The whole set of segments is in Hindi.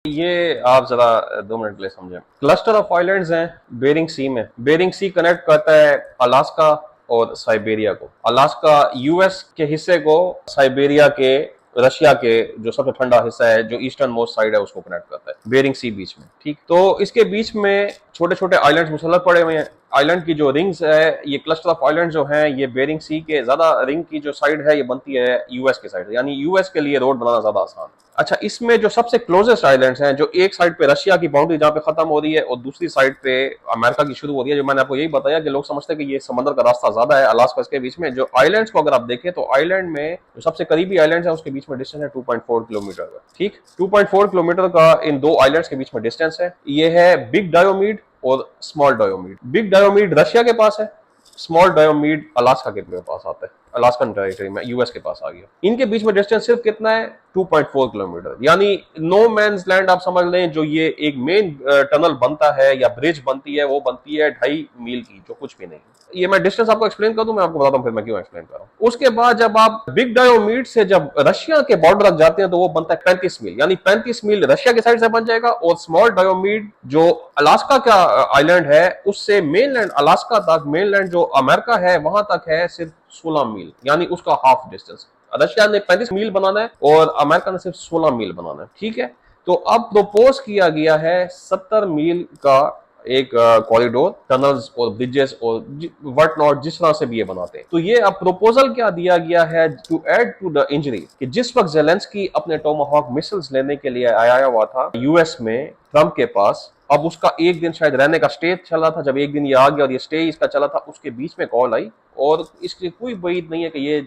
ये आप जरा 2 मिनट के लिए समझें। क्लस्टर ऑफ आइलैंड्स हैं बेरिंग सी में। बेरिंग सी कनेक्ट करता है अलास्का और साइबेरिया को। अलास्का यूएस के हिस्से को साइबेरिया के रशिया के जो सबसे ठंडा हिस्सा है, जो ईस्टर्न मोस्ट साइड है, उसको कनेक्ट करता है बेरिंग सी बीच में। ठीक, तो इसके बीच में छोटे छोटे आइलैंड्स मुसल्लत पड़े हुए हैं। आइलैंड की जो रिंग्स है, ये क्लस्टर ऑफ आइलैंड जो हैं, ये बेरिंग सी के ज्यादा रिंग की जो साइड है ये बनती है यूएस के साइड, यानी यूएस के लिए रोड बनाना ज्यादा आसान है। अच्छा, इसमें जो सबसे क्लोजेस्ट आइलैंड्स हैं, जो एक साइड पे रशिया की बाउंड्री जहां पे खत्म हो रही है और दूसरी साइड पे अमेरिका की शुरू हो रही है, जो मैंने आपको यही बताया कि लोग समझते हैं कि ये समंदर का रास्ता ज्यादा है अलास्का के बीच में। जो आइलैंड्स को अगर आप देखें तो आइलैंड में जो सबसे करीबी आइलैंड है उसके बीच में डिस्टेंस है 2.4 किलोमीटर का। ठीक, 2.4 किलोमीटर का इन दो आइलैंड्स के बीच में डिस्टेंस है। ये है बिग डायोमीड और स्मॉल डायोमीड। बिग डायोमीड रशिया के पास है, स्मॉल डायोमीड अलास्का के पास आता है, अलास्कन टेरिटरी में यूएस के पास आ गया। इनके बीच में डिस्टेंस सिर्फ कितना है, 2.4 किलोमीटर, यानी नो मैंस लैंड आप समझ लें। जो ये एक मेन टनल बनता है या ब्रिज बनती है, वो बनती है 2.5 मील की, जो कुछ भी नहीं। ये मैं डिस्टेंस आपको एक्सप्लेन कर दूं, मैं आपको बताता हूं फिर मैं क्यों एक्सप्लेन कर रहा हूं। उसके बाद जब आप बिग डायोमीड से जब रशिया के बॉर्डर तक जाते हैं तो वो बनता है 35 मील, यानी 35 मील रशिया की साइड से बन जाएगा। और स्मॉल डायोमीड जो अलास्का का आइलैंड है, उससे मेनलैंड अलास्का तक, मेनलैंड जो अमेरिका है वहां तक है सिर्फ 16 मील, यानी उसका हाफ डिस्टेंस। रशिया ने 35 मील बनाना है और अमेरिका ने सिर्फ 16 मील बनाना है। ठीक है, तो अब प्रपोज किया गया है 70 मील का एक कॉरिडोर, टनल्स और ब्रिजेस और वट नॉट, जिस तरह से भी ये बनाते हैं। तो ये अब प्रपोजल क्या दिया गया है to add to the injury, कि जिस वक्त जेलेंस्की अपने टोमाहॉक मिसाइल्स लेने के लिए आया हुआ था यूएस में ट्रंप के पास, अब उसका एक दिन शायद रहने का स्टे चल रहा था। जब एक दिन ये आ गया और ये स्टे इसका चला था, उसके बीच में कॉल आई, और इसकी कोई उम्मीद नहीं है कि ये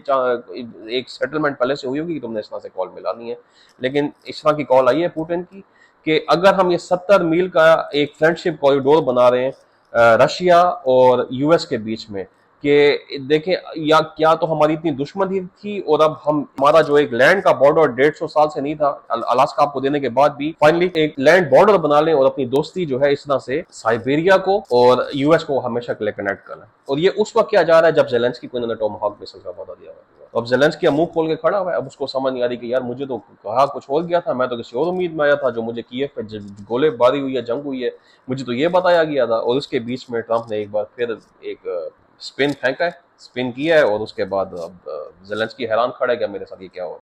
एक सेटलमेंट पहले से हुई होगी कि तुमने इस तरह से कॉल मिलानी है, लेकिन इस तरह की कॉल आई है पुतिन की कि अगर हम ये 70 मील का एक फ्रेंडशिप कॉरिडोर बना रहे हैं रशिया और यूएस के बीच में, कि देखें या क्या तो हमारी इतनी दुश्मनी थी, और अब हम हमारा जो एक लैंड का बॉर्डर 150 साल से नहीं था, अलास्का आपको देने के बाद भी फाइनली एक लैंड बॉर्डर बना लें और अपनी दोस्ती जो है इस तरह से साइबेरिया को और यूएस को हमेशा के लिए कनेक्ट कर लें। और ये उस वक्त किया जा रहा है जब जेलेंस्की को इन्होंने टोमाहॉक मिसाइल का वादा दिया हुआ। अब जेलेंस्की मुंह खोल के खड़ा हुआ है। अब उसको समझ नहीं आ रही कि यार मुझे तो कहा कुछ और गया था, मैं तो किसी और उम्मीद में आया था, जो मुझे कीव पे गोलेबारी हुई है, जंग हुई है, मुझे तो ये बताया गया था। और उसके बीच में ट्रंप ने एक बार फिर एक स्पिन फेंका है, स्पिन किया है, और उसके बाद अब जेलेंस्की हैरान खड़ा है कि मेरे साथ ये क्या हो